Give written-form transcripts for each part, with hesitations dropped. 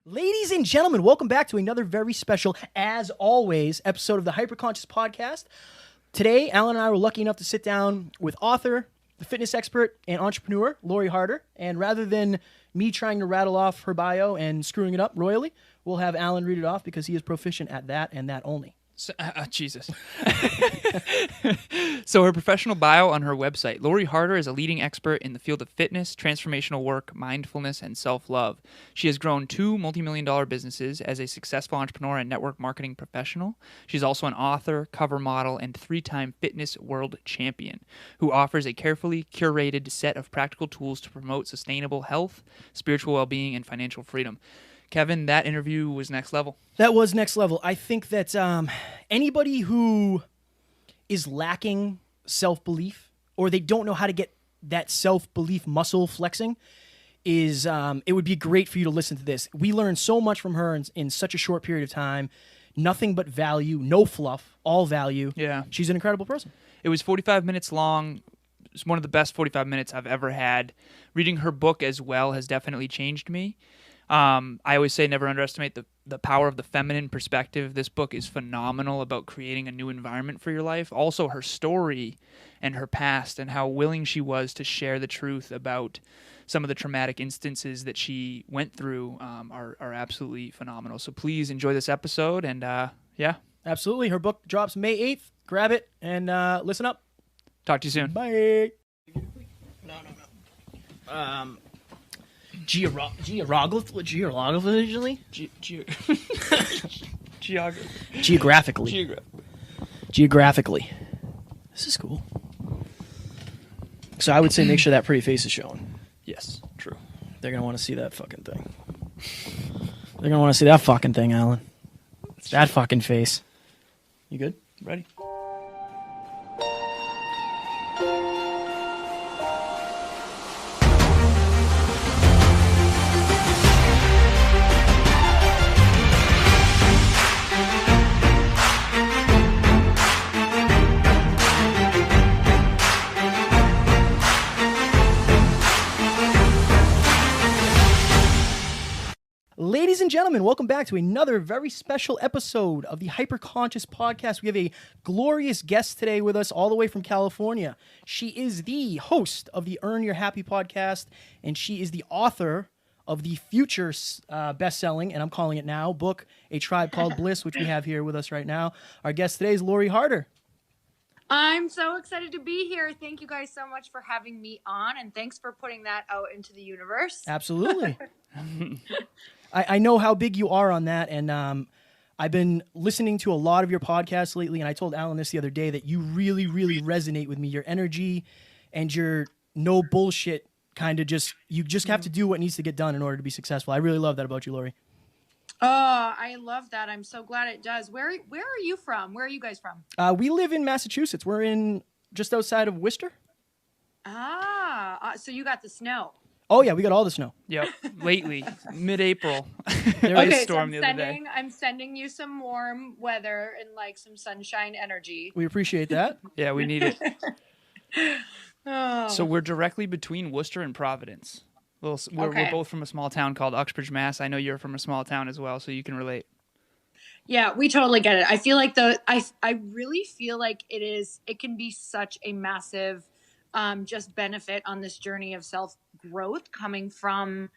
Ladies and gentlemen, welcome back to another very special, as always, episode of the Hyperconscious Podcast. Today, Alan and I were lucky enough to sit down with author, the fitness expert, and entrepreneur, Lori Harder. And rather than me trying to rattle off her bio and screwing it up royally, we'll have Alan read it off because he is proficient at that and that only. So, Jesus. So her professional bio on her website. Lori Harder is a leading expert in the field of fitness, transformational work, mindfulness, and self-love. She has grown 2 multi-million-dollar businesses as a successful entrepreneur and network marketing professional. She's also an author, cover model, and 3-time fitness world champion who offers a carefully curated set of practical tools to promote sustainable health, spiritual well-being, and financial freedom. Kevin, that interview was next level. That was next level. I think that anybody who is lacking self-belief or they don't know how to get that self-belief muscle flexing is it would be great for you to listen to this. We learned so much from her in such a short period of time. Nothing but value, no fluff, all value. Yeah. She's an incredible person. It was 45 minutes long. It's one of the best 45 minutes I've ever had. Reading her book as well has definitely changed me. I always say never underestimate the power of the feminine perspective. This book is phenomenal about creating a new environment for your life. Also, her story and her past and how willing she was to share the truth about some of the traumatic instances that she went through are absolutely phenomenal. So please enjoy this episode and yeah. Absolutely. Her book drops May 8th. Grab it and listen up. Talk to you soon. Bye. No. Geographically? Geographically. This is cool. So I would say make sure that pretty face is showing. Yes, true. They're going to want to see that fucking thing. They're going to want to see that fucking thing, Alan. That fucking face. You good? Ready? Ladies and gentlemen, welcome back to another very special episode of the Hyperconscious Podcast. We have a glorious guest today with us all the way from California. She is the host of the Earn Your Happy podcast, and she is the author of the future best-selling, and I'm calling it now, book, A Tribe Called Bliss, which we have here with us right now. Our guest today is Lori Harder. I'm so excited to be here. Thank you guys so much for having me on, and thanks for putting that out into the universe. Absolutely. I know how big you are on that, and I've been listening to a lot of your podcasts lately, and I told Alan this the other day that you really, really resonate with me. Your energy and your no bullshit kind of you just have to do what needs to get done in order to be successful. I really love that about you, Lori. Oh, I love that. I'm so glad it does. Where are you from? Where are you guys from? We live in Massachusetts. We're in just outside of Worcester. So you got the snow. Oh, yeah, we got all the snow. Yep, lately, mid-April. There was a storm the other day. I'm sending you some warm weather and like some sunshine energy. We appreciate that. Yeah, we need it. Oh. So we're directly between Worcester and Providence. We're both from a small town called Uxbridge, Mass. I know you're from a small town as well, so you can relate. Yeah, we totally get it. I feel like I really feel like it can be such a massive just benefit on this journey of self-growth coming from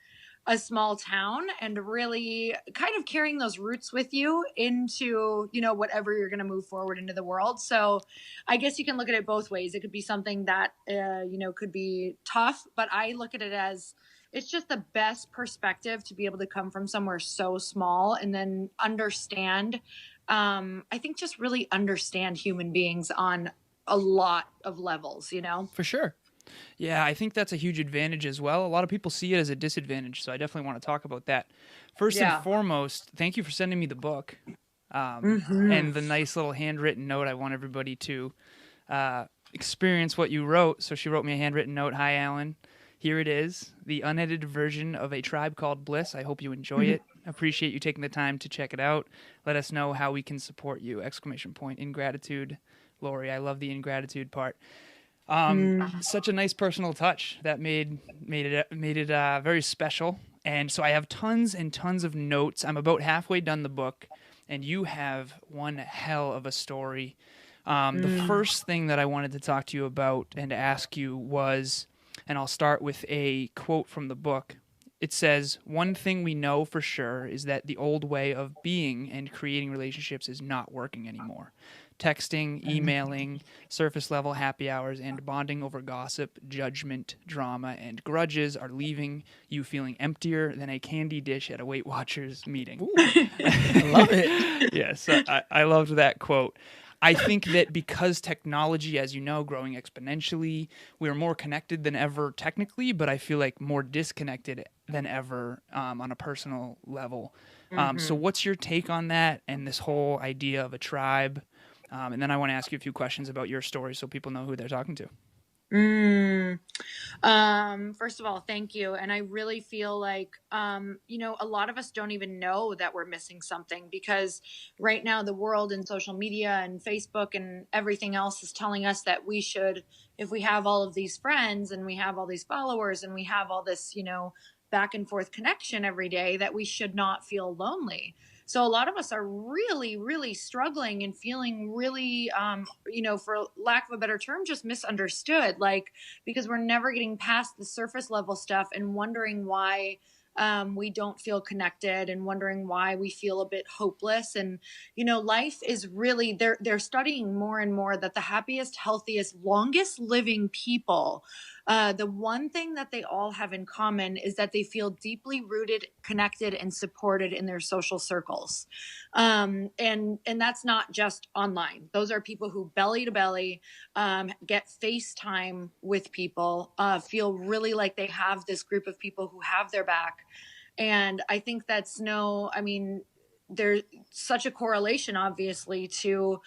a small town and really kind of carrying those roots with you into, whatever you're going to move forward into the world. So I guess you can look at it both ways. It could be something that, could be tough, but I look at it as it's just the best perspective to be able to come from somewhere so small and then understand, I think just really understand human beings on a lot of levels, For sure. Yeah, I think that's a huge advantage as well. A lot of people see it as a disadvantage, so I definitely want to talk about that. First and foremost, thank you for sending me the book and the nice little handwritten note. I want everybody to experience what you wrote. So she wrote me a handwritten note. Hi, Alan. Here it is, the unedited version of A Tribe Called Bliss. I hope you enjoy it. Appreciate you taking the time to check it out. Let us know how we can support you! ! In gratitude, Lori. I love the ingratitude part. Such a nice personal touch that made it very special. And so I have tons and tons of notes. I'm about halfway done the book, and you have one hell of a story. The first thing that I wanted to talk to you about and ask you was, and I'll start with a quote from the book. It says, "One thing we know for sure is that the old way of being and creating relationships is not working anymore. Texting, emailing, surface level happy hours, and bonding over gossip, judgment, drama, and grudges are leaving you feeling emptier than a candy dish at a Weight Watchers meeting." Ooh, I love it. Yes, I loved that quote. I think that because technology, as you know, growing exponentially, we're more connected than ever technically, but I feel like more disconnected than ever on a personal level. So what's your take on that and this whole idea of a tribe? And then I want to ask you a few questions about your story so people know who they're talking to. First of all, thank you. And I really feel like, a lot of us don't even know that we're missing something, because right now the world and social media and Facebook and everything else is telling us that we should, if we have all of these friends and we have all these followers and we have all this, back and forth connection every day, that we should not feel lonely. So a lot of us are really, really struggling and feeling really, for lack of a better term, just misunderstood, like, because we're never getting past the surface level stuff and wondering why we don't feel connected and wondering why we feel a bit hopeless. And, life is really, they're studying more and more that the happiest, healthiest, longest living people, the one thing that they all have in common is that they feel deeply rooted, connected, and supported in their social circles. And that's not just online. Those are people who belly to belly get FaceTime with people, feel really like they have this group of people who have their back. And I think there's such a correlation, obviously, to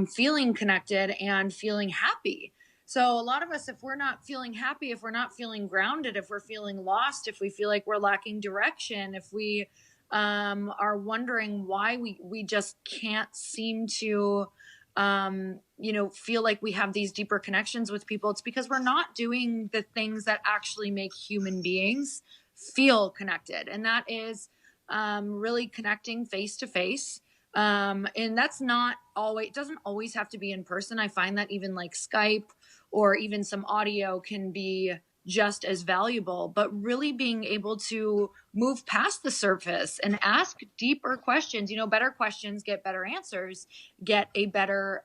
feeling connected and feeling happy. So a lot of us, if we're not feeling happy, if we're not feeling grounded, if we're feeling lost, if we feel like we're lacking direction, if we are wondering why we just can't seem to, feel like we have these deeper connections with people, it's because we're not doing the things that actually make human beings feel connected. And that is really connecting face to face. And that's not always, it doesn't always have to be in person. I find that even like Skype or even some audio can be just as valuable, but really being able to move past the surface and ask deeper questions. Better questions get better answers, get a better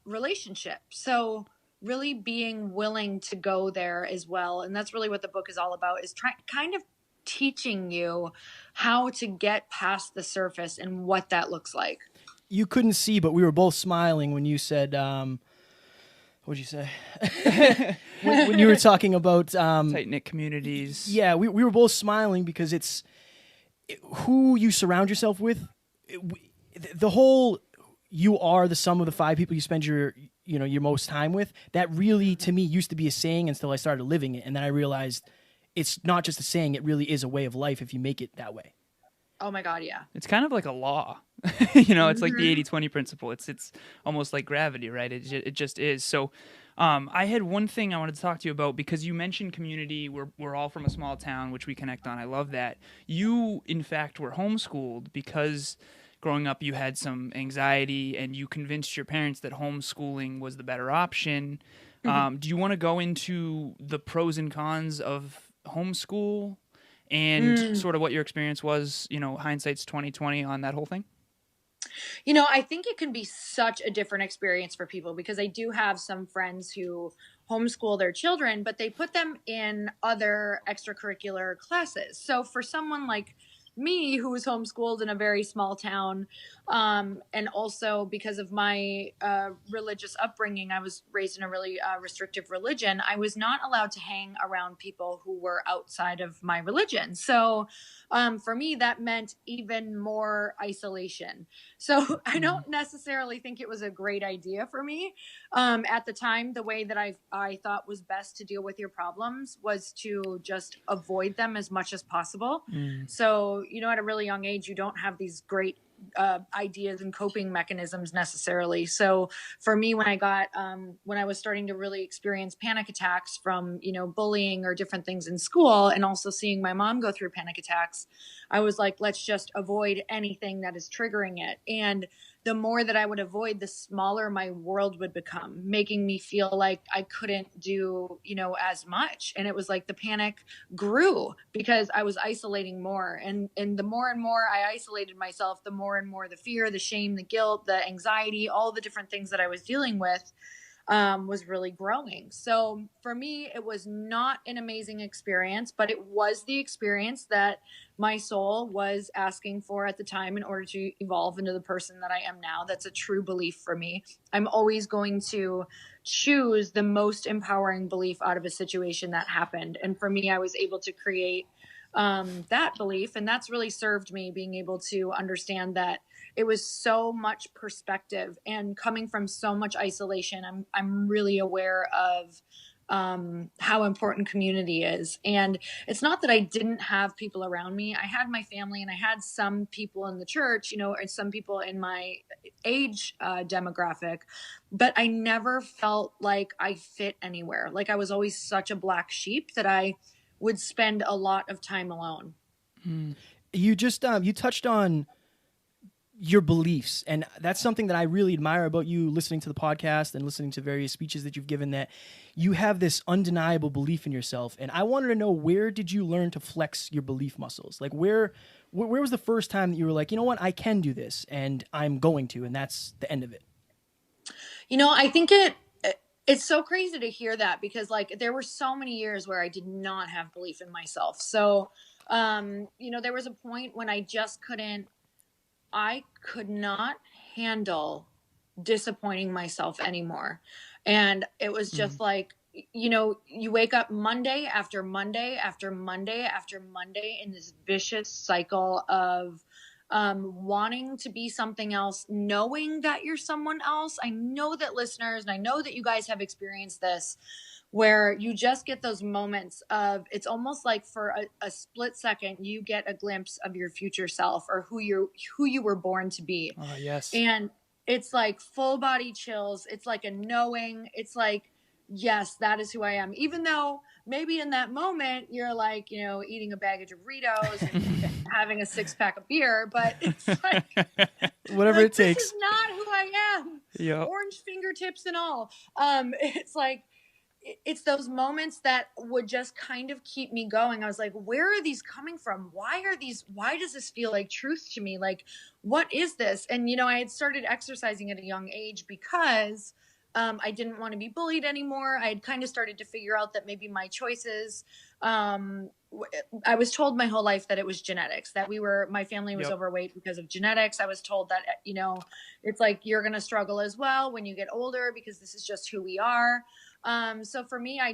relationship. So really being willing to go there as well. And that's really what the book is all about, is kind of teaching you how to get past the surface and what that looks like. You couldn't see, but we were both smiling when you said, what'd you say? when you were talking about tight-knit communities. Yeah, we were both smiling because it's who you surround yourself with. The whole, you are the sum of the 5 people you spend your most time with. That really, to me, used to be a saying until I started living it. And then I realized it's not just a saying, it really is a way of life if you make it that way. Oh my God, yeah. It's kind of like a law. It's like the 80-20 principle. It's almost like gravity, right? It just is. So I had one thing I wanted to talk to you about, because you mentioned community. We're all from a small town, which we connect on. I love that. You, in fact, were homeschooled because growing up you had some anxiety and you convinced your parents that homeschooling was the better option. Do you want to go into the pros and cons of homeschool and sort of what your experience was, hindsight's 2020 on that whole thing? I think it can be such a different experience for people, because I do have some friends who homeschool their children, but they put them in other extracurricular classes. So for someone like me, who was homeschooled in a very small town, and also because of my religious upbringing, I was raised in a really restrictive religion. I was not allowed to hang around people who were outside of my religion. So for me, that meant even more isolation. So I don't necessarily think it was a great idea for me. At the time, the way that I thought was best to deal with your problems was to just avoid them as much as possible. So, at a really young age, you don't have these great ideas and coping mechanisms necessarily. So for me, when I was starting to really experience panic attacks from, bullying or different things in school, and also seeing my mom go through panic attacks, I was like, let's just avoid anything that is triggering it. And the more that I would avoid, the smaller my world would become, making me feel like I couldn't do, as much. And it was like the panic grew because I was isolating more. And the more and more I isolated myself, the more and more the fear, the shame, the guilt, the anxiety, all the different things that I was dealing with was really growing. So for me, it was not an amazing experience, but it was the experience that my soul was asking for at the time in order to evolve into the person that I am now. That's a true belief for me. I'm always going to choose the most empowering belief out of a situation that happened. And for me, I was able to create that belief. And that's really served me, being able to understand that it was so much perspective, and coming from so much isolation, I'm really aware of how important community is. And it's not that I didn't have people around me. I had my family, and I had some people in the church, and some people in my age demographic, but I never felt like I fit anywhere. Like I was always such a black sheep that I would spend a lot of time alone. You just you touched on your beliefs, and that's something that I really admire about you, listening to the podcast and listening to various speeches that you've given, that you have this undeniable belief in yourself. And I wanted to know, where did you learn to flex your belief muscles? Like where was the first time that you were like, you know what, I can do this and I'm going to, and that's the end of it? I think it's so crazy to hear that, because like there were so many years where I did not have belief in myself. So, there was a point when I could not handle disappointing myself anymore. And it was just like, you wake up Monday after Monday after Monday after Monday in this vicious cycle of wanting to be something else, knowing that you're someone else. I know that listeners, and I know that you guys have experienced this, where you just get those moments of, it's almost like for a split second, you get a glimpse of your future self, or who you were born to be. Oh, yes. And it's like full body chills. It's like a knowing. It's like, yes, that is who I am. Even though maybe in that moment you're like, eating a baggage of Doritos and having a 6-pack of beer, but it's like, whatever it takes. This is not who I am. Yep. Orange fingertips and all. It's like, it's those moments that would just kind of keep me going. I was like, where are these coming from? Why does this feel like truth to me? Like, what is this? And, I had started exercising at a young age because I didn't want to be bullied anymore. I had kind of started to figure out that maybe my choices, I was told my whole life that it was genetics, that my family was overweight because of genetics. I was told that, it's like, you're going to struggle as well when you get older because this is just who we are. So for me, I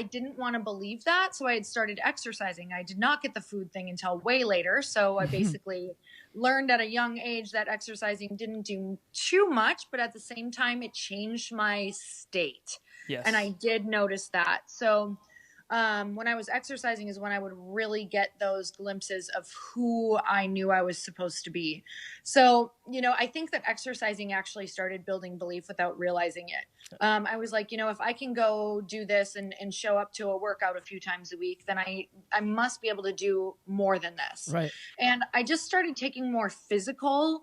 didn't want to believe that. So I had started exercising. I did not get the food thing until way later. So I basically learned at a young age that exercising didn't do too much, but at the same time, it changed my state. Yes. And I did notice that. So when I was exercising is when I would really get those glimpses of who I knew I was supposed to be. So, I think that exercising actually started building belief without realizing it. I was like, if I can go do this and show up to a workout a few times a week, then I must be able to do more than this. Right. And I just started taking more physical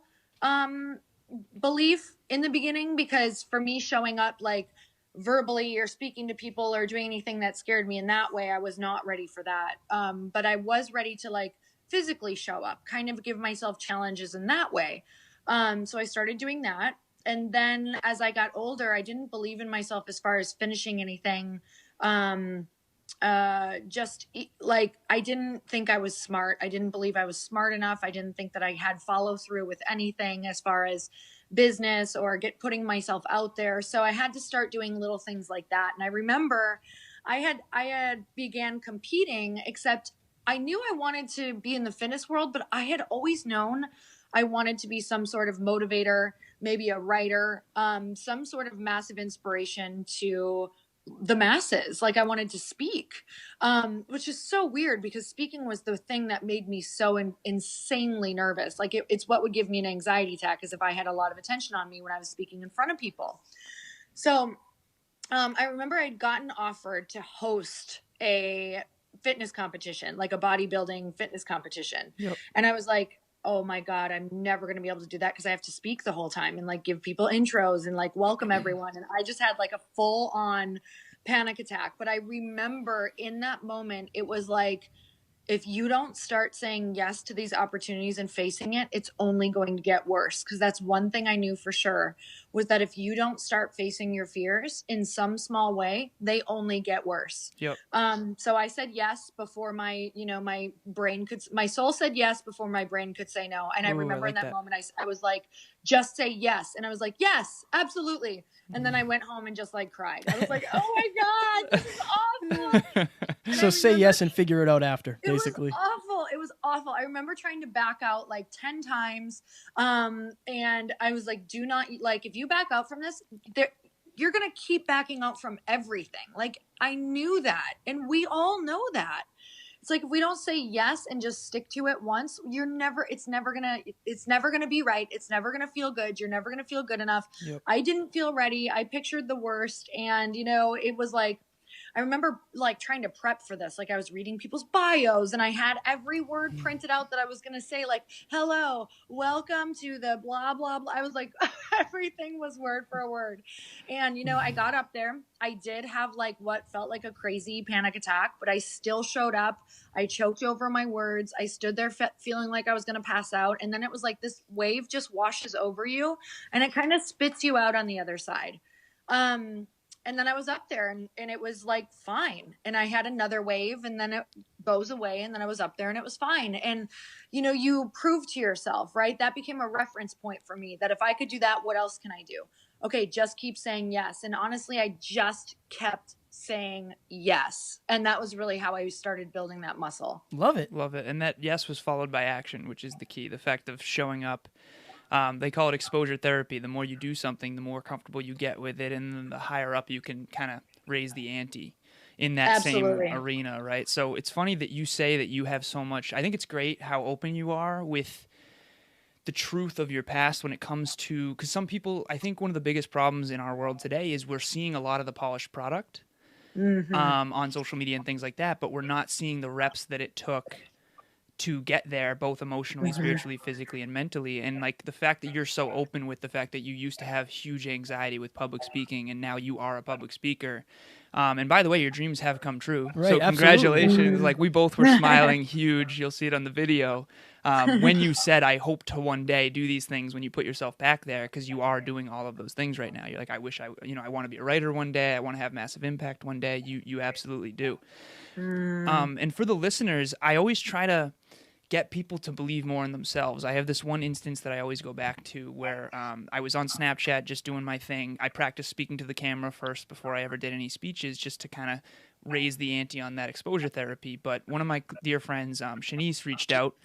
belief in the beginning, because for me, showing up like verbally or speaking to people or doing anything that scared me in that way, I was not ready for that. But I was ready to like physically show up, kind of give myself challenges in that way. So I started doing that. And then as I got older, I didn't believe in myself as far as finishing anything. Like I didn't think I was smart. I didn't believe I was smart enough. I didn't think that I had follow through with anything as far as business or putting myself out there. So I had to start doing little things like that. And I remember I had began competing, except I knew I wanted to be in the fitness world, but I had always known I wanted to be some sort of motivator, maybe a writer, some sort of massive inspiration to the masses. Like I wanted to speak, which is so weird because speaking was the thing that made me so insanely nervous. Like it's what would give me an anxiety attack is if I had a lot of attention on me when I was speaking in front of people. So I remember I'd gotten offered to host a fitness competition, like a bodybuilding fitness competition. Yep. And I was like, oh my God, I'm never going to be able to do that because I have to speak the whole time and like give people intros and like welcome everyone. And I just had like a full on panic attack. But I remember in that moment, it was like, if you don't start saying yes to these opportunities and facing it, it's only going to get worse. Because that's one thing I knew for sure was that if you don't start facing your fears in some small way, they only get worse. Yep. So I said yes before my soul said yes before my brain could say no. And I remember in that moment, I was like, just say yes. And I was like, yes, absolutely. And then I went home and just like cried. I was like, oh my God, this is awful. So say yes and figure it out after, basically. It was awful. It was awful. I remember trying to back out like 10 times. And I was like, do not, like, if you back out from this, you're going to keep backing out from everything. Like, I knew that. And we all know that. It's like, if we don't say yes and just stick to it once, it's never going to be right. It's never going to feel good. You're never going to feel good enough. Yep. I didn't feel ready. I pictured the worst. And, it was like, I remember like trying to prep for this. Like I was reading people's bios and I had every word printed out that I was going to say, like, hello, welcome to the blah, blah, blah. I was like, everything was word for word. And, I got up there. I did have like what felt like a crazy panic attack, but I still showed up. I choked over my words. I stood there feeling like I was going to pass out. And then it was like this wave just washes over you and it kind of spits you out on the other side. And then I was up there and it was like fine. And I had another wave and then it goes away and then I was up there and it was fine. And, you prove to yourself, right? That became a reference point for me that if I could do that, what else can I do? Okay, just keep saying yes. And honestly, I just kept saying yes. And that was really how I started building that muscle. Love it. Love it. And that yes was followed by action, which is the key. The fact of showing up. They call it exposure therapy. The more you do something, the more comfortable you get with it, and then the higher up you can kind of raise the ante in that same arena, right? So it's funny that you say that you have so much. I think it's great how open you are with the truth of your past when it comes to, because some people, I think one of the biggest problems in our world today is we're seeing a lot of the polished product on social media and things like that, but we're not seeing the reps that it took to get there, both emotionally, spiritually, physically, and mentally. And like the fact that you're so open with the fact that you used to have huge anxiety with public speaking and now you are a public speaker. And by the way, your dreams have come true. Right, so congratulations. Absolutely. Like we both were smiling huge. You'll see it on the video. When you said, I hope to one day do these things, when you put yourself back there, because you are doing all of those things right now. You're like, I wish I want to be a writer one day. I want to have massive impact one day. You absolutely do. And for the listeners, I always try to get people to believe more in themselves. I have this one instance that I always go back to where I was on Snapchat just doing my thing. I practiced speaking to the camera first before I ever did any speeches just to kind of raise the ante on that exposure therapy. But one of my dear friends, Shanice, reached out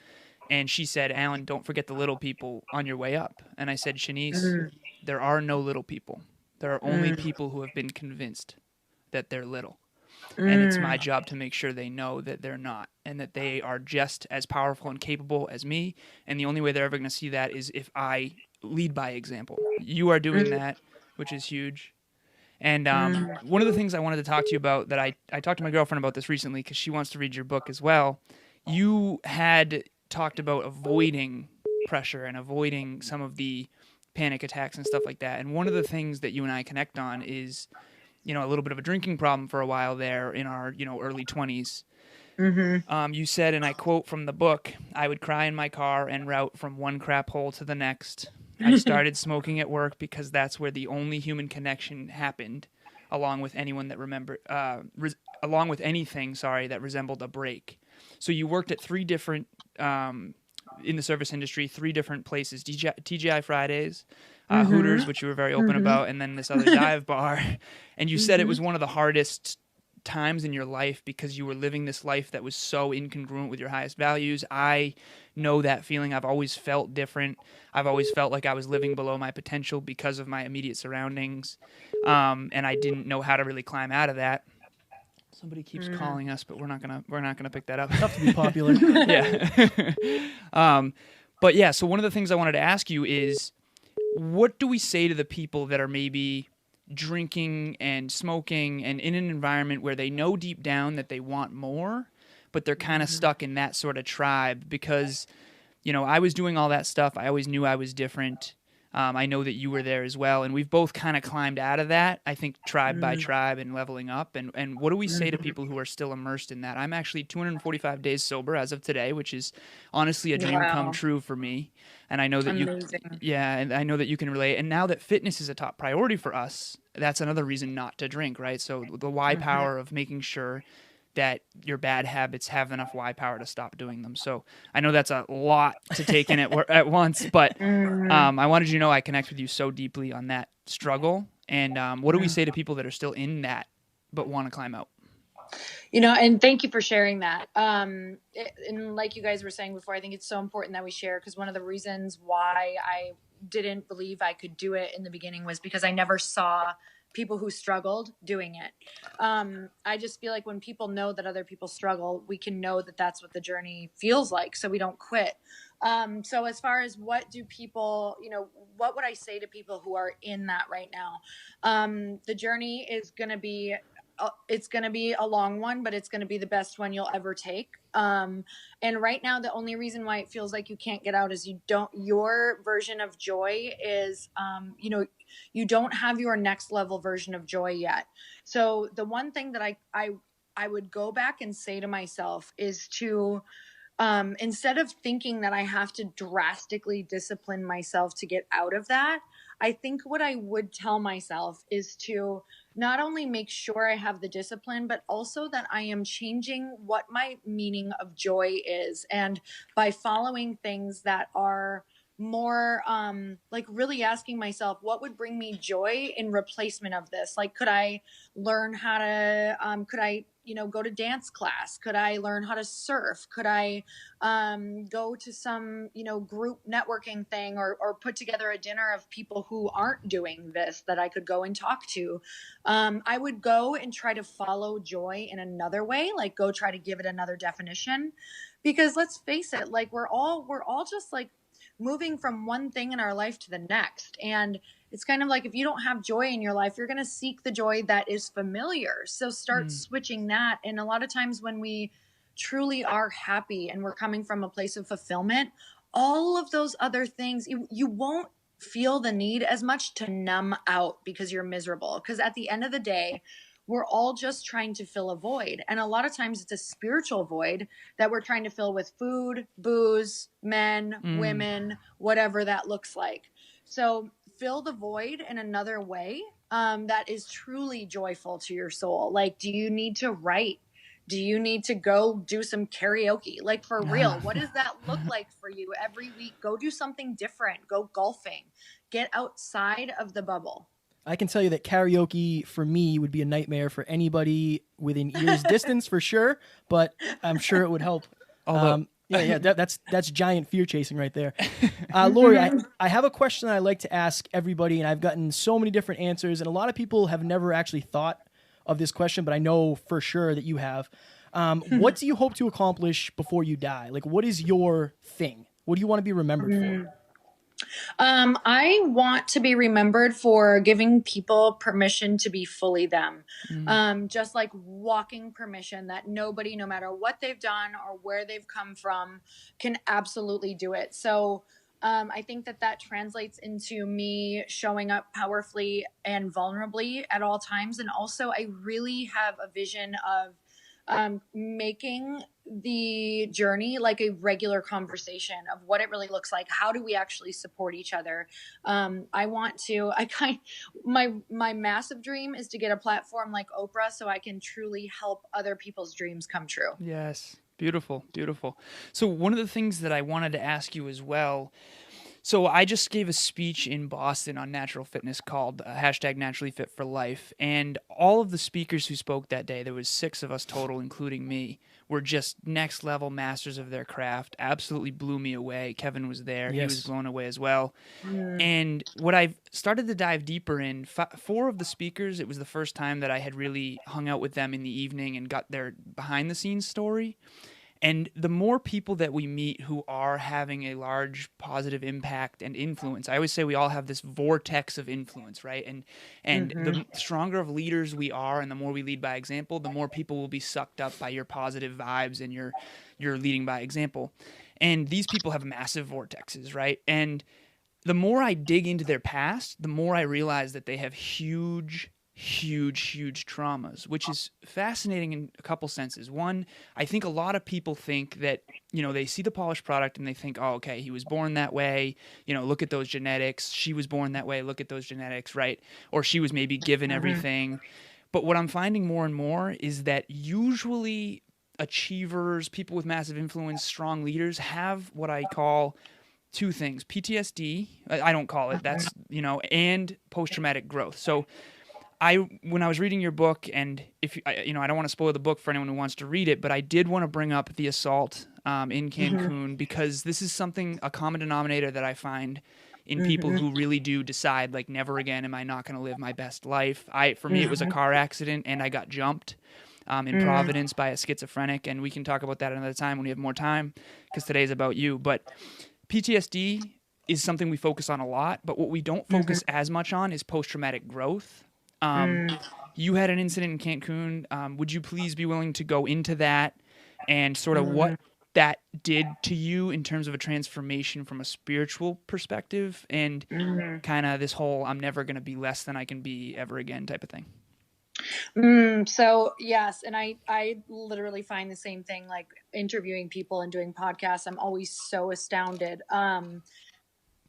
and she said, Alan, don't forget the little people on your way up. And I said, Shanice, there are no little people. There are only people who have been convinced that they're little. And it's my job to make sure they know that they're not and that they are just as powerful and capable as me. And the only way they're ever going to see that is if I lead by example. You are doing that, which is huge. And one of the things I wanted to talk to you about that I talked to my girlfriend about this recently because she wants to read your book as well. You had talked about avoiding pressure and avoiding some of the panic attacks and stuff like that. And one of the things that you and I connect on is a little bit of a drinking problem for a while there in our, early 20s. You said, and I quote from the book, I would cry in my car en route from one crap hole to the next. I started smoking at work because that's where the only human connection happened, along with anything that resembled a break. So you worked at three different, in the service industry, three different places, TGI Fridays, Hooters, which you were very open about, and then this other dive bar. And you said it was one of the hardest times in your life because you were living this life that was so incongruent with your highest values. I know that feeling. I've always felt different. I've always felt like I was living below my potential because of my immediate surroundings. And I didn't know how to really climb out of that. Somebody keeps calling us, but we're not gonna pick that up. Tough to be popular. Yeah. But yeah, so one of the things I wanted to ask you is, what do we say to the people that are maybe drinking and smoking and in an environment where they know deep down that they want more, but they're kind of stuck in that sort of tribe? Because, I was doing all that stuff. I always knew I was different. I know that you were there as well, and we've both kind of climbed out of that, I think, tribe by tribe and leveling up. And what do we say to people who are still immersed in that? I'm actually 245 days sober as of today, which is honestly a dream come true for me. And I know that and I know that you can relate. And now that fitness is a top priority for us, that's another reason not to drink, right? So the why power of making sure that your bad habits have enough why power to stop doing them. So I know that's a lot to take in at once, but I wanted you to know I connect with you so deeply on that struggle. And what do we say to people that are still in that but want to climb out? And thank you for sharing that. And like you guys were saying before, I think it's so important that we share, because one of the reasons why I didn't believe I could do it in the beginning was because I never saw people who struggled doing it. I just feel like when people know that other people struggle, we can know that that's what the journey feels like, so we don't quit. So as far as what do people, what would I say to people who are in that right now? The journey is going to be it's going to be a long one, but it's going to be the best one you'll ever take. And right now, the only reason why it feels like you can't get out is your version of joy is, you don't have your next level version of joy yet. So the one thing that I would go back and say to myself is to, instead of thinking that I have to drastically discipline myself to get out of that, I think what I would tell myself is to not only make sure I have the discipline, but also that I am changing what my meaning of joy is. And by following things that are more like really asking myself, what would bring me joy in replacement of this? Like, could I learn how to, go to dance class? Could I learn how to surf? Could I go to some, group networking thing, or put together a dinner of people who aren't doing this that I could go and talk to? I would go and try to follow joy in another way, like go try to give it another definition, because let's face it, like we're all just like moving from one thing in our life to the next. And it's kind of like, if you don't have joy in your life, you're going to seek the joy that is familiar. So start switching that. And a lot of times when we truly are happy and we're coming from a place of fulfillment, all of those other things, you won't feel the need as much to numb out because you're miserable. Because at the end of the day, we're all just trying to fill a void. And a lot of times it's a spiritual void that we're trying to fill with food, booze, men, women, whatever that looks like. So fill the void in another way that is truly joyful to your soul. Like, do you need to write? Do you need to go do some karaoke? Like, for real, what does that look like for you every week? Go do something different. Go golfing. Get outside of the bubble. I can tell you that karaoke for me would be a nightmare for anybody within ear's distance for sure, but I'm sure it would help. That's giant fear chasing right there. Lori, I have a question that I like to ask everybody, and I've gotten so many different answers, and a lot of people have never actually thought of this question, but I know for sure that you have. What do you hope to accomplish before you die? Like, what is your thing? What do you want to be remembered for? I want to be remembered for giving people permission to be fully them. Just like walking permission that nobody, no matter what they've done or where they've come from, can absolutely do it. So I think that translates into me showing up powerfully and vulnerably at all times. And also, I really have a vision of making the journey like a regular conversation of what it really looks like. How do we actually support each other? My massive dream is to get a platform like Oprah so I can truly help other people's dreams come true. Yes. Beautiful. Beautiful. So one of the things that I wanted to ask you as well, So I just gave a speech in Boston on natural fitness called hashtag Naturally Fit for Life. And all of the speakers who spoke that day, there was 6 of us total, including me, were just next level masters of their craft. Absolutely blew me away. Kevin was there. Yes. He was blown away as well. And what I've started to dive deeper in, 4 of the speakers, it was the first time that I had really hung out with them in the evening and got their behind the scenes story. And the more people that we meet who are having a large positive impact and influence, I always say we all have this vortex of influence, right? And the stronger of leaders we are and the more we lead by example, the more people will be sucked up by your positive vibes and your leading by example. And these people have massive vortexes, right? And the more I dig into their past, the more I realize that they have huge traumas, which is fascinating in a couple senses. One, I think a lot of people think that, they see the polished product and they think, oh, okay, he was born that way. Look at those genetics. She was born that way. Look at those genetics, right? Or she was maybe given everything. But what I'm finding more and more is that usually achievers, people with massive influence, strong leaders have what I call 2 things: PTSD. I don't call it. That's, and post-traumatic growth. So when I was reading your book, and if I don't want to spoil the book for anyone who wants to read it, but I did want to bring up the assault in Cancun because this is a common denominator that I find in people who really do decide, like, never again am I not going to live my best life. For me, it was a car accident, and I got jumped in Providence by a schizophrenic, and we can talk about that another time when we have more time, because today's about you. But PTSD is something we focus on a lot, but what we don't focus as much on is post-traumatic growth. You had an incident in Cancun. Would you please be willing to go into that and sort of what that did to you in terms of a transformation from a spiritual perspective and kind of this whole I'm never going to be less than I can be ever again type of thing? So yes, and I literally find the same thing, like interviewing people and doing podcasts. I'm always so astounded.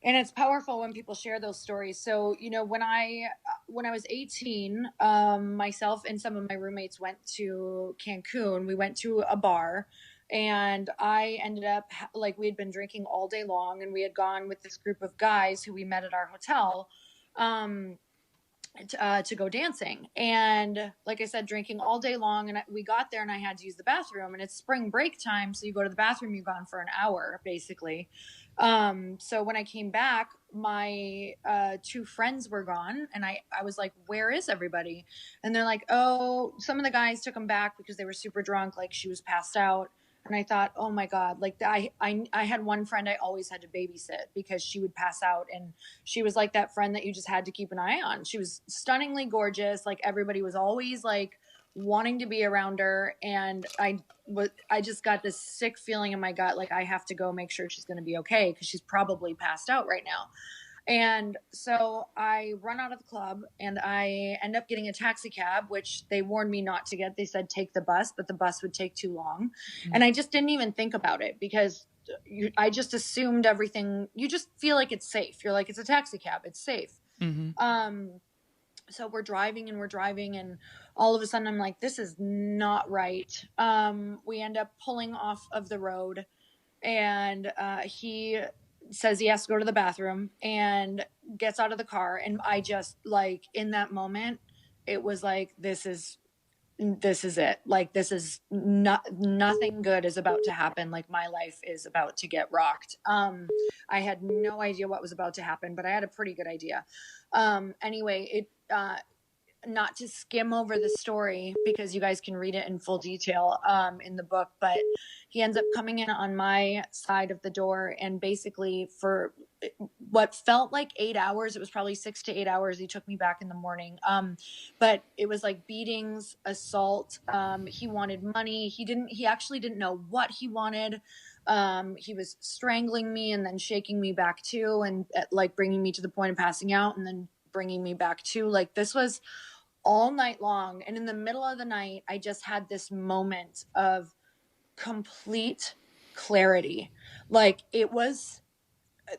And it's powerful when people share those stories. So, when I was 18, myself and some of my roommates went to Cancun. We went to a bar, and I ended up, we had been drinking all day long, and we had gone with this group of guys who we met at our hotel, to go dancing. And like I said, drinking all day long, and we got there and I had to use the bathroom, and it's spring break time. So you go to the bathroom, you're gone for an hour basically. So when I came back, my 2 friends were gone, and I was like, where is everybody? And they're like, oh, some of the guys took them back because they were super drunk. Like, she was passed out. And I thought, oh my God, like I had one friend I always had to babysit because she would pass out, and she was like that friend that you just had to keep an eye on. She was stunningly gorgeous. Like, everybody was always like wanting to be around her. And I just got this sick feeling in my gut. Like, I have to go make sure she's going to be okay, because she's probably passed out right now. And so I run out of the club, and I end up getting a taxi cab, which they warned me not to get. They said, take the bus, but the bus would take too long. And I just didn't even think about it, because I just assumed everything. You just feel like it's safe. You're like, it's a taxi cab, it's safe. So we're driving, and all of a sudden I'm like, this is not right. We end up pulling off of the road, and he says he has to go to the bathroom and gets out of the car. And I just, like, in that moment, it was like, this is it. Like, this is nothing good is about to happen. Like, my life is about to get rocked. I had no idea what was about to happen, but I had a pretty good idea. Anyway, not to skim over the story, because you guys can read it in full detail in the book, but he ends up coming in on my side of the door, and basically for what felt like 8 hours, it was probably 6 to 8 hours, he took me back in the morning, but it was like beatings, assault. He wanted money. He actually didn't know what he wanted. He was strangling me and then shaking me back too, and like bringing me to the point of passing out, and then bringing me back too. Like, this was all night long. And in the middle of the night, I just had this moment of complete clarity. Like, it was,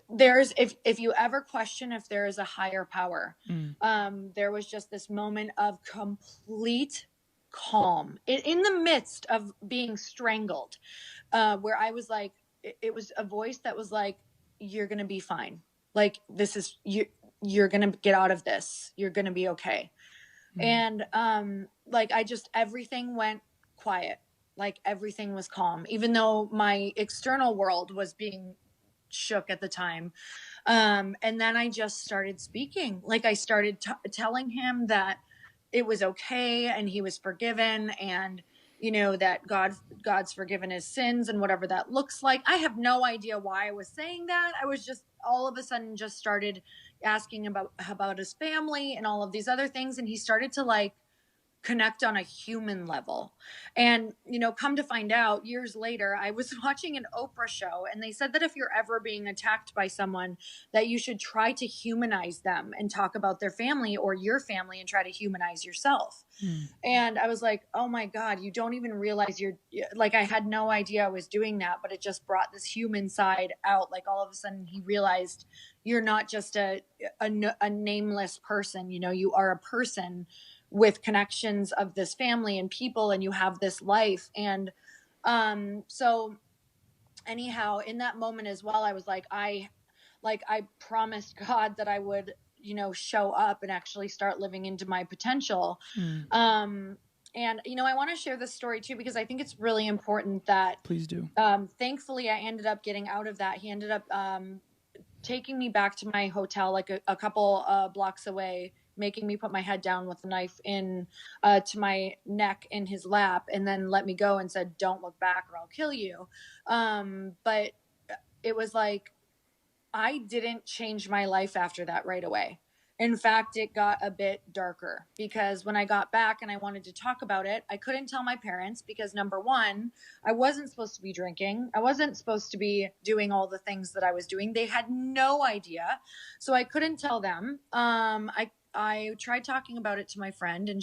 if you ever question if there is a higher power, there was just this moment of complete calm in the midst of being strangled, where I was like, it was a voice that was like, you're going to be fine. Like, this is, you're going to get out of this. You're going to be okay. And, like, everything went quiet. Like, everything was calm, even though my external world was being shook at the time. And then I just started speaking. Like, I started telling him that it was okay and he was forgiven, and, you know, that God's forgiven his sins and whatever that looks like. I have no idea why I was saying that. I was just all of a sudden just started asking about his family and all of these other things. And he started to like connect on a human level. And, you know, come to find out years later, I was watching an Oprah show, and they said that if you're ever being attacked by someone, that you should try to humanize them and talk about their family or your family and try to humanize yourself. And I was like, oh my God, you don't even realize like, I had no idea I was doing that, but it just brought this human side out. Like, all of a sudden he realized you're not just a nameless person, you know, you are a person with connections of this family and people, and you have this life. And so anyhow, in that moment as well, I was like, I promised God that I would, you know, show up and actually start living into my potential. And, you know, I want to share this story too, because I think it's really important that, please do. Thankfully I ended up getting out of that. He ended up taking me back to my hotel, like a couple blocks away, making me put my head down with a knife in to my neck in his lap, and then let me go and said, don't look back or I'll kill you. But it was like, I didn't change my life after that right away. In fact, it got a bit darker, because when I got back and I wanted to talk about it, I couldn't tell my parents because, number one, I wasn't supposed to be drinking. I wasn't supposed to be doing all the things that I was doing. They had no idea. So I couldn't tell them. I tried talking about it to my friend, and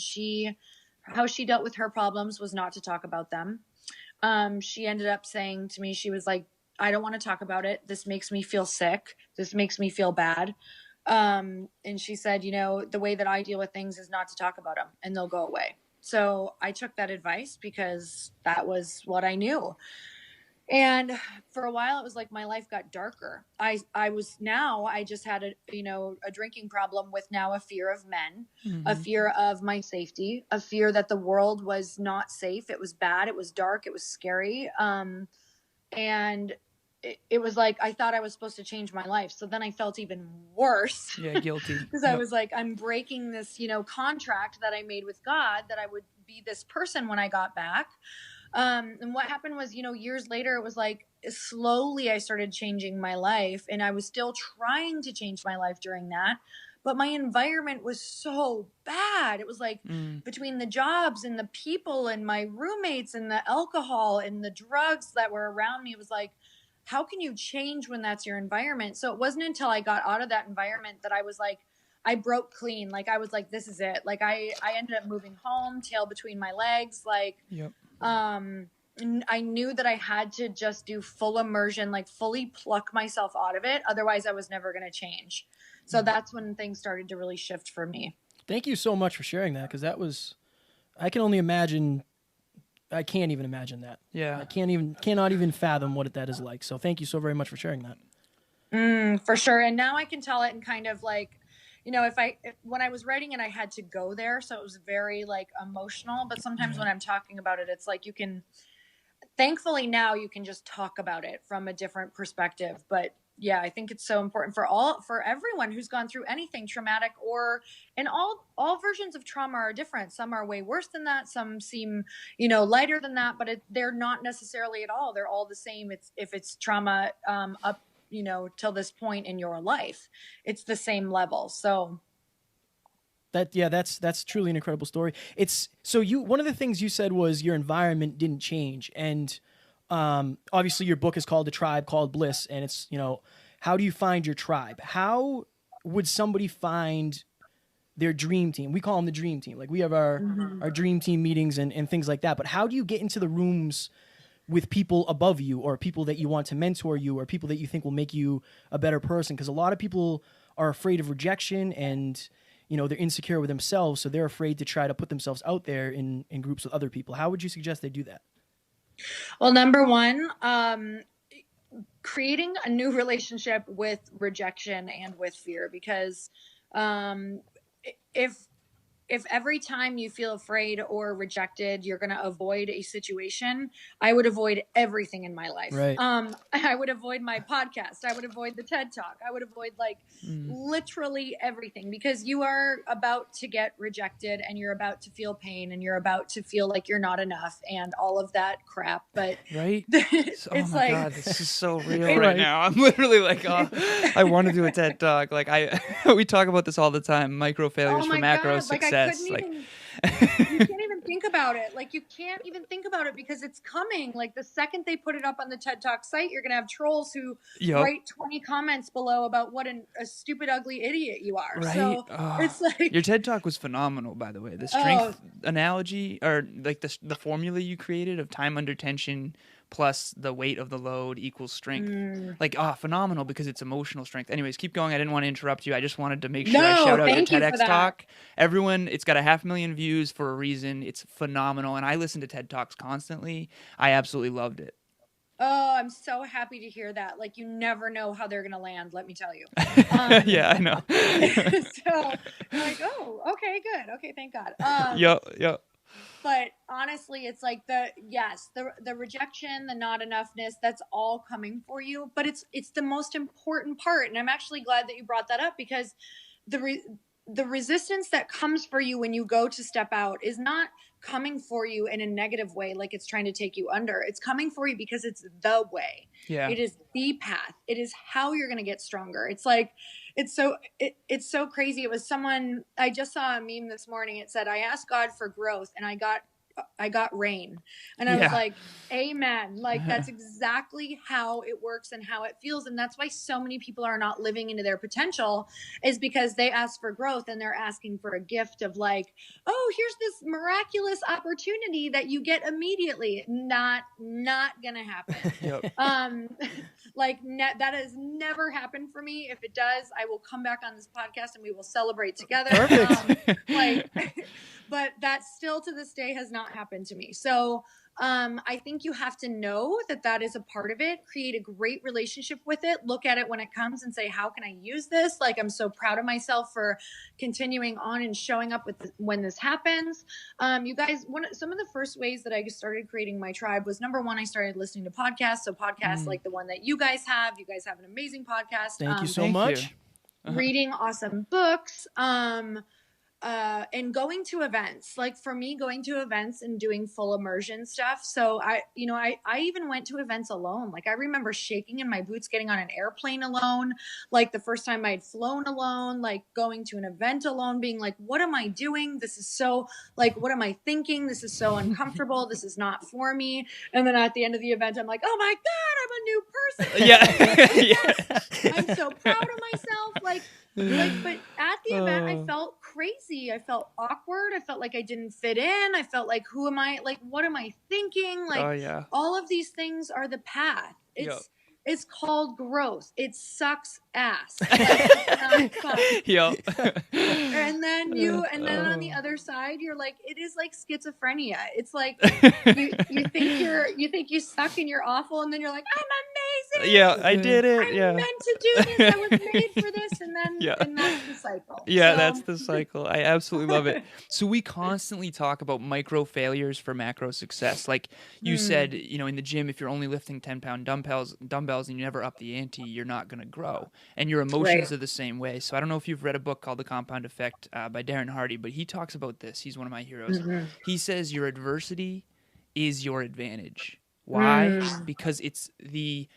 how she dealt with her problems was not to talk about them. She ended up saying to me, she was like, I don't want to talk about it. This makes me feel sick. This makes me feel bad. And she said, you know, the way that I deal with things is not to talk about them, and they'll go away. So I took that advice because that was what I knew. And for a while, it was like my life got darker. I just had a drinking problem with now a fear of men, a fear of my safety, a fear that the world was not safe. It was bad. It was dark. It was scary. And it was like, I thought I was supposed to change my life. So then I felt even worse. Yeah, guilty. Because I was like, I'm breaking this, you know, contract that I made with God, that I would be this person when I got back. And what happened was, you know, years later, it was like, slowly I started changing my life, and I was still trying to change my life during that. But my environment was so bad. It was like between the jobs and the people and my roommates and the alcohol and the drugs that were around me, it was like, how can you change when that's your environment? So it wasn't until I got out of that environment that I was like, I broke clean. Like, I was like, this is it. Like, I ended up moving home, tail between my legs. Like, yep. I knew that I had to just do full immersion, like fully pluck myself out of it. Otherwise I was never going to change. So that's when things started to really shift for me. Thank you so much for sharing that. Cause I can only imagine. I can't even imagine that. Yeah. I cannot even fathom what that is like. So thank you so very much for sharing that. For sure. And now I can tell it in kind of like, you know, when I was writing it, I had to go there. So it was very like emotional, but sometimes when I'm talking about it, it's like thankfully now you can just talk about it from a different perspective. But yeah, I think it's so important for everyone who's gone through anything traumatic, and all versions of trauma are different. Some are way worse than that. Some seem, you know, lighter than that, but they're not necessarily at all. They're all the same. If it's trauma, up, you know, till this point in your life, it's the same level. So that's truly an incredible story. One of the things you said was your environment didn't change. And, obviously your book is called The Tribe Called Bliss, and it's, you know, how do you find your tribe? How would somebody find their dream team? We call them the dream team. Like, we have our dream team meetings and things like that. But how do you get into the rooms with people above you, or people that you want to mentor you, or people that you think will make you a better person? Because a lot of people are afraid of rejection, and, you know, they're insecure with themselves. So they're afraid to try to put themselves out there in groups with other people. How would you suggest they do that? Well, number one, creating a new relationship with rejection and with fear, because if every time you feel afraid or rejected, you're going to avoid a situation, I would avoid everything in my life. Right. I would avoid my podcast. I would avoid the TED Talk. I would avoid literally everything, because you are about to get rejected and you're about to feel pain and you're about to feel like you're not enough and all of that crap. But right. it's oh my like, God, this is so real right now. I'm literally like, oh, I want to do a TED Talk. Like we talk about this all the time. Micro failures for macro success. You can't even think about it. Like, you can't even think about it because it's coming. Like, the second they put it up on the TED Talk site, you're going to have trolls who write 20 comments below about what a stupid, ugly idiot you are. Right. So it's like, your TED Talk was phenomenal, by the way. The strength analogy, or like the formula you created of time under tension plus the weight of the load equals strength. Like, phenomenal, because it's emotional strength. Anyways, keep going. I didn't want to interrupt you. I just wanted to make sure I shout out your TEDx talk. Everyone, it's got 500,000 views for a reason. It's phenomenal. And I listen to TED Talks constantly. I absolutely loved it. Oh, I'm so happy to hear that. Like, you never know how they're going to land, let me tell you. Yeah, I know. So I'm like, oh, okay, good. Okay, thank God. Yep. But honestly, it's like the rejection, the not enoughness, that's all coming for you. But it's the most important part. And I'm actually glad that you brought that up, because the resistance that comes for you when you go to step out is not coming for you in a negative way, like it's trying to take you under. It's coming for you because it's the way. Yeah. It is the path. It is how you're going to get stronger. It's like, it's so crazy. It was I just saw a meme this morning. It said, I asked God for growth and I got rain. And I was like, amen. Like, that's exactly how it works and how it feels. And that's why so many people are not living into their potential, is because they ask for growth and they're asking for a gift of like, oh, here's this miraculous opportunity that you get immediately. Not gonna happen. That has never happened for me. If it does, I will come back on this podcast and we will celebrate together. Perfect. But that still to this day has not happened to me. So I think you have to know that is a part of it. Create a great relationship with it. Look at it when it comes and say, how can I use this? Like, I'm so proud of myself for continuing on and showing up when this happens. You guys, some of the first ways that I started creating my tribe was, number one, I started listening to podcasts. So podcasts like the one that you guys have. You guys have an amazing podcast. Thank you so much. Reading awesome books. And going to events, like for me, going to events and doing full immersion stuff. So I even went to events alone. Like, I remember shaking in my boots, getting on an airplane alone. Like, the first time I'd flown alone, like going to an event alone, being like, what am I doing? This is so, like, what am I thinking? This is so uncomfortable. This is not for me. And then at the end of the event, I'm like, oh my God, I'm a new person. Yeah. I'm so proud of myself. But at the event, I felt crazy. I felt awkward. I felt like I didn't fit in. I felt like, who am I? Like, what am I thinking? Like, all of these things are the path. It's called growth. It sucks ass. Like, it's not fun. And then on the other side, you're like, it is like schizophrenia. It's like you think you suck and you're awful, and then you're like, I'm amazing. Yeah, I did it. I'm meant to do this. I was made for this, and then and that's the cycle. Yeah, so. That's the cycle. I absolutely love it. So we constantly talk about micro failures for macro success. Like you said, in the gym, if you're only lifting 10-pound dumbbells and you never up the ante, you're not going to grow. And your emotions are the same way. So I don't know if you've read a book called The Compound Effect by Darren Hardy, but he talks about this. He's one of my heroes. He says your adversity is your advantage. Why? Because it's the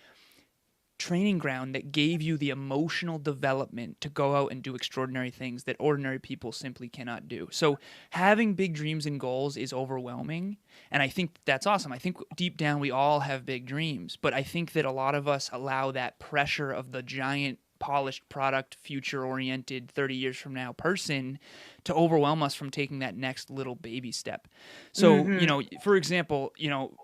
training ground that gave you the emotional development to go out and do extraordinary things that ordinary people simply cannot do. So having big dreams and goals is overwhelming, and I think that's awesome. I think deep down we all have big dreams, but I think that a lot of us allow that pressure of the giant polished product, future-oriented 30 years from now person to overwhelm us from taking that next little baby step. So, for example,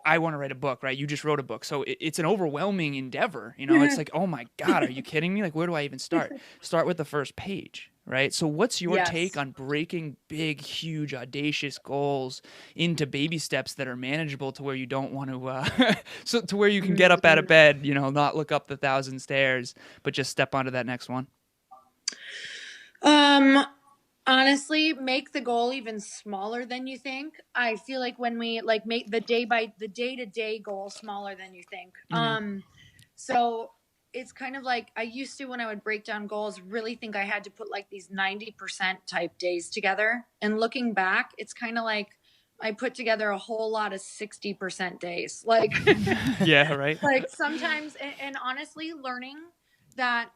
I want to write a book, right? You just wrote a book. So it's an overwhelming endeavor. It's like, oh my God, are you kidding me? Like, where do I even start? Start with the first page. right? So what's your Yes. take on breaking big, huge, audacious goals into baby steps that are manageable to where you don't want to, so to where you can get up out of bed, you know, not look up the 1,000 stairs, but just step onto that next one? Honestly, make the goal even smaller than you think. I feel like when we like make the day-to-day goal smaller than you think. So it's kind of like I used to, when I would break down goals, really think I had to put like these 90% type days together. And looking back, it's kind of like I put together a whole lot of 60% days. Like, Yeah, right. like sometimes, and honestly, learning that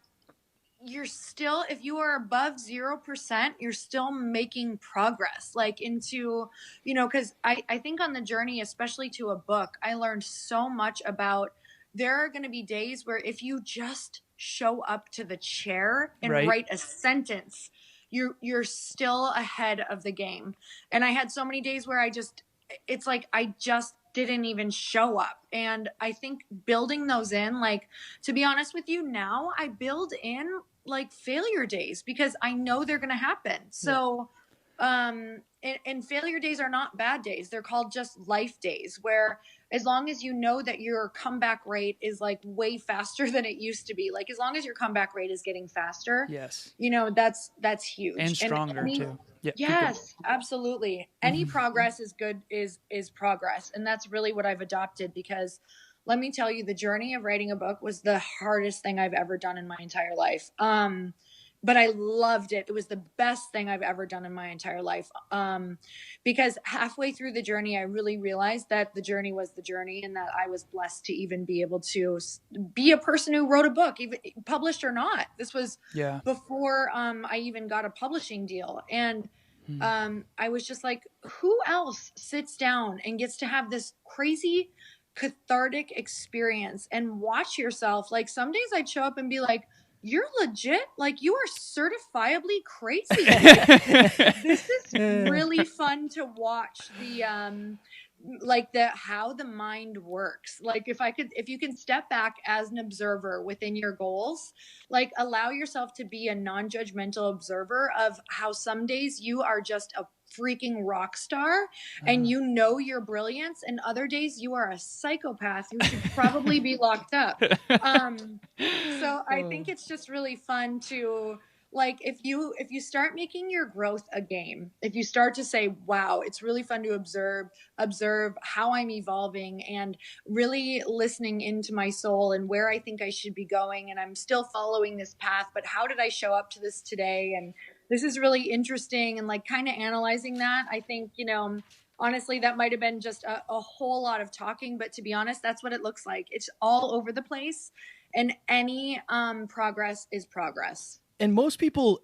you're still, if you are above 0%, you're still making progress, like into, you know, because I think on the journey, especially to a book, I learned so much about there are going to be days where if you just show up to the chair and Right. write a sentence, you're still ahead of the game. And I had so many days where it's like I just didn't even show up. And I think building those in, like, to be honest with you, now I build in like failure days because I know they're going to happen. So, and failure days are not bad days. They're called just life days, where as long as you know that your comeback rate is like way faster than it used to be, like as long as your comeback rate is getting faster, Yes. you know, that's huge. And stronger too. Yeah. Yes, absolutely. Any progress is good, is progress. And that's really what I've adopted, because let me tell you, the journey of writing a book was the hardest thing I've ever done in my entire life. But I loved it. It was the best thing I've ever done in my entire life. Because halfway through the journey, I really realized that the journey was the journey, and that I was blessed to even be able to be a person who wrote a book, even published or not. This was before I even got a publishing deal. And I was just like, who else sits down and gets to have this crazy cathartic experience and watch yourself? Like, some days I'd show up and be like, you're legit, like you are certifiably crazy. This is really fun to watch how the mind works. Like, if you can step back as an observer within your goals, like allow yourself to be a non-judgmental observer of how some days you are just a freaking rock star and you know your brilliance, and other days you are a psychopath who should probably be locked up. So I think it's just really fun to, like, if you start making your growth a game, if you start to say, wow, it's really fun to observe how I'm evolving and really listening into my soul and where I think I should be going, and I'm still following this path, but how did I show up to this today? And this is really interesting. And like kind of analyzing that, I think, you know, honestly, that might have been just a whole lot of talking, but to be honest, that's what it looks like. It's all over the place, and any progress is progress. And most people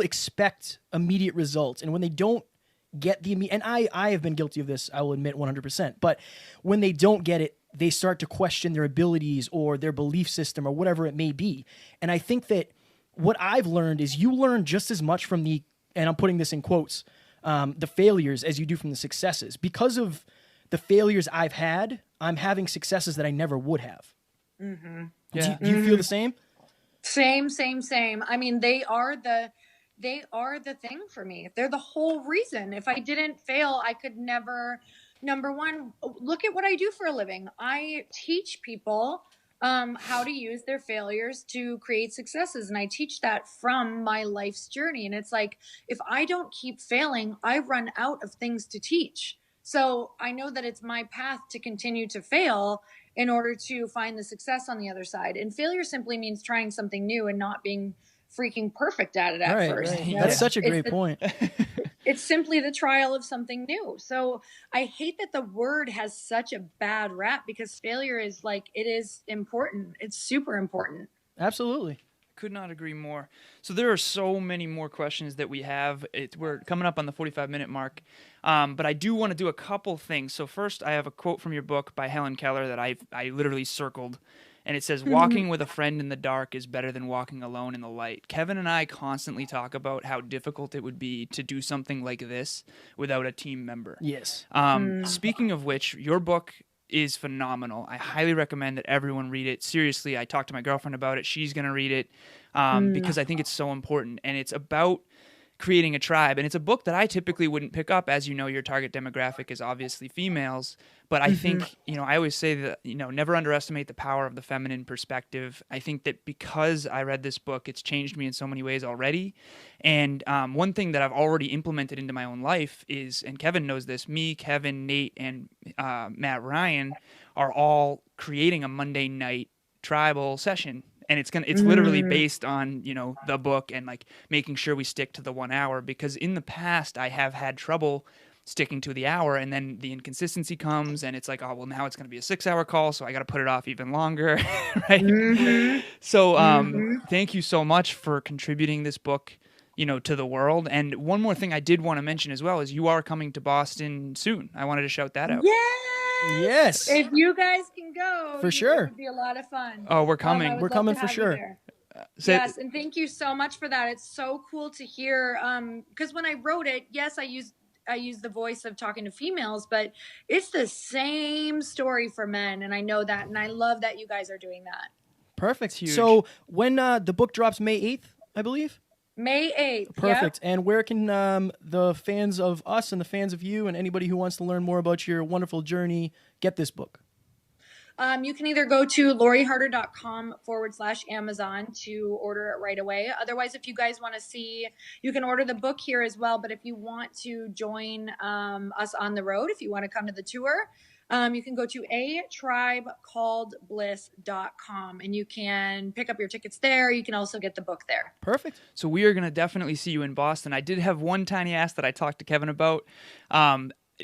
expect immediate results, and when they don't get the immediate, and I have been guilty of this, I will admit 100%, but when they don't get it, they start to question their abilities or their belief system or whatever it may be. And I think that what I've learned is you learn just as much from the, and I'm putting this in quotes, the failures as you do from the successes. Because of the failures I've had, I'm having successes that I never would have. Mm-hmm. Yeah. Do you feel the same? Same. I mean, they are the thing for me. They're the whole reason. If I didn't fail, I could never, number one, look at what I do for a living. I teach people how to use their failures to create successes. And I teach that from my life's journey. And it's like, if I don't keep failing, I run out of things to teach. So I know that it's my path to continue to fail in order to find the success on the other side. And failure simply means trying something new and not being freaking perfect at it at first. Right. You know? That's such a great point. It's simply the trial of something new. So I hate that the word has such a bad rap, because failure is like, it is important. It's super important. Absolutely. Could not agree more. So there are so many more questions that we have. We're coming up on the 45-minute mark, but I do want to do a couple things. So first, I have a quote from your book by Helen Keller that I literally circled, and it says, "Walking with a friend in the dark is better than walking alone in the light." Kevin and I constantly talk about how difficult it would be to do something like this without a team member. Yes. Speaking of which, your book is phenomenal. I highly recommend that everyone read it. Seriously, I talked to my girlfriend about it. She's going to read it because I think it's so important. And it's about creating a tribe. And it's a book that I typically wouldn't pick up. As you know, your target demographic is obviously females. But I think, I always say that, never underestimate the power of the feminine perspective. I think that because I read this book, it's changed me in so many ways already. And one thing that I've already implemented into my own life is, and Kevin knows this, me, Kevin, Nate, and Matt Ryan are all creating a Monday night tribal session. And it's literally based on, the book and like making sure we stick to the 1 hour, because in the past I have had trouble sticking to the hour, and then the inconsistency comes and it's like, oh, well, now it's going to be a 6 hour call. So I got to put it off even longer. Right. So thank you so much for contributing this book, to the world. And one more thing I did want to mention as well is you are coming to Boston soon. I wanted to shout that out. Yes. If you guys can go, for sure, it would be a lot of fun. Oh, we're coming. We're coming for sure. Yes, and thank you so much for that. It's so cool to hear. Because when I wrote it, yes, I used the voice of talking to females, but it's the same story for men, and I know that, and I love that you guys are doing that. Perfect. So when the book drops, May 8th, I believe. May 8th. Perfect. Yep. And where can the fans of us and the fans of you and anybody who wants to learn more about your wonderful journey get this book? You can either go to loriharder.com/Amazon to order it right away. Otherwise, if you guys want to see, you can order the book here as well. But if you want to join us on the road, if you want to come to the tour, you can go to tribecalledbliss.com and you can pick up your tickets there. You can also get the book there. Perfect. So we are going to definitely see you in Boston. I did have one tiny ask that I talked to Kevin about.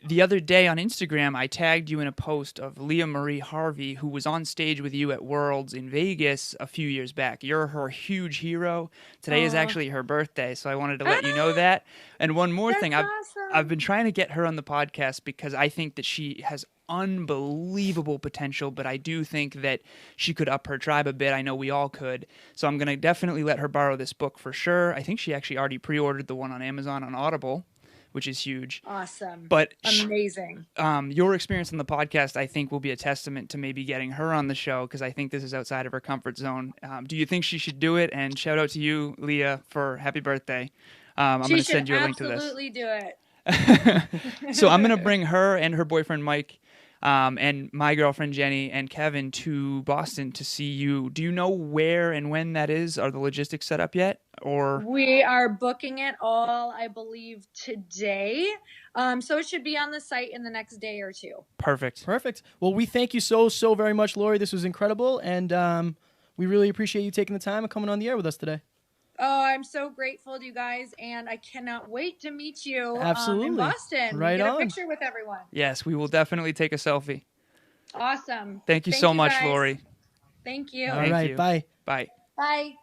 The other day on Instagram, I tagged you in a post of Leah Marie Harvey, who was on stage with you at Worlds in Vegas a few years back. You're her huge hero. Today is actually her birthday, so I wanted to let you know that. And one more thing, I've been trying to get her on the podcast because I think that she has unbelievable potential, but I do think that she could up her tribe a bit. I know we all could. So I'm going to definitely let her borrow this book for sure. I think she actually already pre-ordered the one on Amazon on Audible, which is huge. Awesome. But amazing. Your experience on the podcast, I think, will be a testament to maybe getting her on the show, because I think this is outside of her comfort zone. Do you think she should do it? And shout out to you, Leah, for happy birthday. I'm going to send you a link to this. Absolutely do it. So I'm going to bring her and her boyfriend, Mike, and my girlfriend, Jenny, and Kevin to Boston to see you. Do you know where and when that is? Are the logistics set up yet? Or we are booking it all, I believe, today. So it should be on the site in the next day or two. Perfect. Well, we thank you so very much, Lori. This was incredible, and we really appreciate you taking the time and coming on the air with us today. Oh, I'm so grateful to you guys, and I cannot wait to meet you Absolutely. In Boston. Right Get on. a picture with everyone. Yes, we will definitely take a selfie. Awesome. Thank you so much, guys. Lori. Thank you. All right, bye. Bye. Bye.